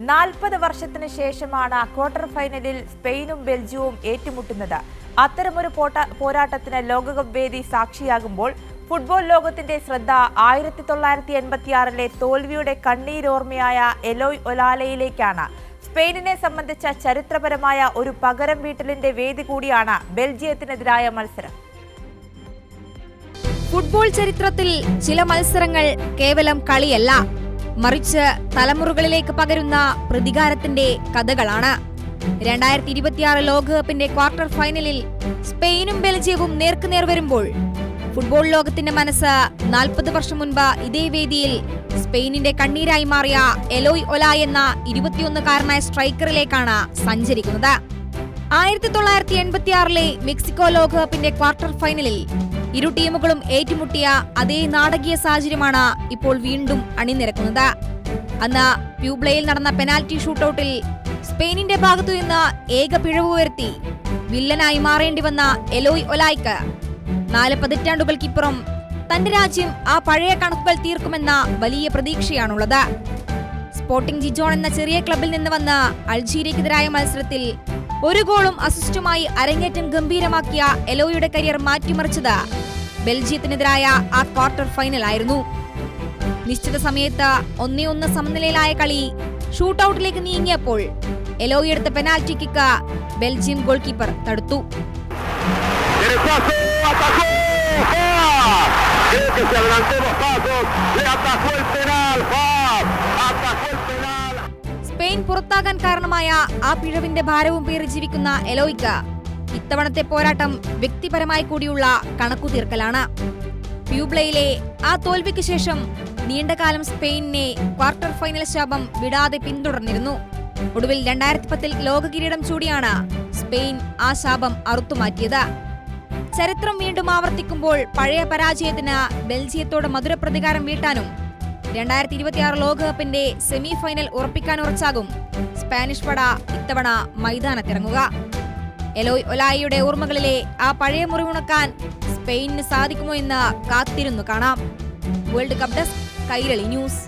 40 വർഷത്തിന് ശേഷമാണ് ക്വാർട്ടർ ഫൈനലിൽ സ്പെയിനും ബെൽജിയവും ഏറ്റുമുട്ടുന്നത്. അത്തരമൊരു പോരാട്ടത്തിന് ലോകകപ്പ് വേദി സാക്ഷിയാകുമ്പോൾ ഫുട്ബോൾ ലോകത്തിന്റെ ശ്രദ്ധ 1986-ലെ തോൽവിയുടെ കണ്ണീരോർമ്മയായ എലോയ് ഒലാലയിലേക്കാണ്. സ്പെയിനിനെ സംബന്ധിച്ച ചരിത്രപരമായ ഒരു പകരം വീട്ടലിന്റെ വേദി കൂടിയാണ് ബെൽജിയത്തിനെതിരായ മത്സരം. ഫുട്ബോൾ ചരിത്രത്തിൽ ചില മത്സരങ്ങൾ കേവലം കളിയല്ല, മറിച്ച് തലമുറകളിലേക്ക് പകരുന്ന പ്രതികാരത്തിന്റെ കഥകളാണ്. 2026 ലോകകപ്പിന്റെ ക്വാർട്ടർ ഫൈനലിൽ സ്പെയിനും ബെൽജിയവും നേർക്കുനേർ വരുമ്പോൾ ഫുട്ബോൾ ലോകത്തിന്റെ മനസ്സ് 40 വർഷം മുൻപ് ഇതേ വേദിയിൽ സ്പെയിനിന്റെ കണ്ണീരായി മാറിയ എലോയ് ഒലായ് എന്ന 21-കാരനായ സ്ട്രൈക്കറിലേക്കാണ് സഞ്ചരിക്കുന്നത്. 1986-ലെ മെക്സിക്കോ ലോകകപ്പിന്റെ ക്വാർട്ടർ ഫൈനലിൽ ഇരു ടീമുകളും ഏറ്റുമുട്ടിയ അതേ നാടകീയ സാഹചര്യമാണ് ഇപ്പോൾ വീണ്ടും അണിനിരക്കുന്നത്. അന്ന് പ്യൂബ്ലയിൽ നടന്ന പെനാൽറ്റി ഷൂട്ടൌട്ടിൽ സ്പെയിനിന്റെ ഭാഗത്തുനിന്ന് ഏക പിഴവ് വരുത്തി വില്ലനായി മാറേണ്ടി വന്ന എലോയ് ഒലായ്ക്ക് 4 പതിറ്റാണ്ടുകൾക്കിപ്പുറം തന്റെ രാജ്യം ആ പഴയ കണക്കുകൾ തീർക്കുമെന്ന വലിയ പ്രതീക്ഷയാണുള്ളത്. സ്പോർട്ടിംഗ് ജിജോൺ എന്ന ചെറിയ ക്ലബിൽ നിന്ന് വന്ന് അൾജീരിയക്കെതിരായ മത്സരത്തിൽ ഒരു ഗോളും അസിസ്റ്റുമായി അരങ്ങേറ്റം ഗംഭീരമാക്കിയ എലോയുടെ കരിയർ മാറ്റിമറിച്ചത് ബെൽജിയത്തിനെതിരായ ആ ക്വാർട്ടർ ഫൈനൽ ആയിരുന്നു. നിശ്ചിത സമയത്ത് 1-1 സമനിലയിലായ കളി ഷൂട്ടൌട്ടിലേക്ക് നീങ്ങിയപ്പോൾ എലോയി എടുത്ത penalty kick Belgium goal keeper തടുത്തു. സ്പെയിൻ പുറത്താകാൻ കാരണമായ ആ പിഴവിന്റെ ഭാരവും പേറി ജീവിക്കുന്ന എലോയ്ക്ക് ഇത്തവണത്തെ പോരാട്ടം വ്യക്തിപരമായി കൂടിയുള്ള കണക്കുതീർക്കലാണ്. പ്യൂബ്ലയിലെ ആ തോൽവിക്ക് ശേഷം നീണ്ടകാലം സ്പെയിനിനെ ക്വാർട്ടർ ഫൈനൽ ശാപം വിടാതെ പിന്തുടർന്നിരുന്നു. ഒടുവിൽ 2010 ലോക കിരീടം ചൂടിയാണ് സ്പെയിൻ ആ ശാപം അറുത്തുമാറ്റിയത്. ചരിത്രം വീണ്ടും ആവർത്തിക്കുമ്പോൾ പഴയ പരാജയത്തിന് ബെൽജിയത്തോട് മധുര പ്രതികാരം വീട്ടാനും 2026 ലോകകപ്പിന്റെ സെമി ഫൈനൽ ഉറപ്പിക്കാനുറച്ചാകും സ്പാനിഷ് പട ഇത്തവണ മൈതാനത്തിറങ്ങുക. എലോയ് ഒലായിയുടെ ഓർമ്മകളിലെ ആ പഴയ മുറിവുണക്കാൻ സ്പെയിനിന് സാധിക്കുമോ എന്ന് കാത്തിരുന്നു കാണാം. World cup desk, Kairali news.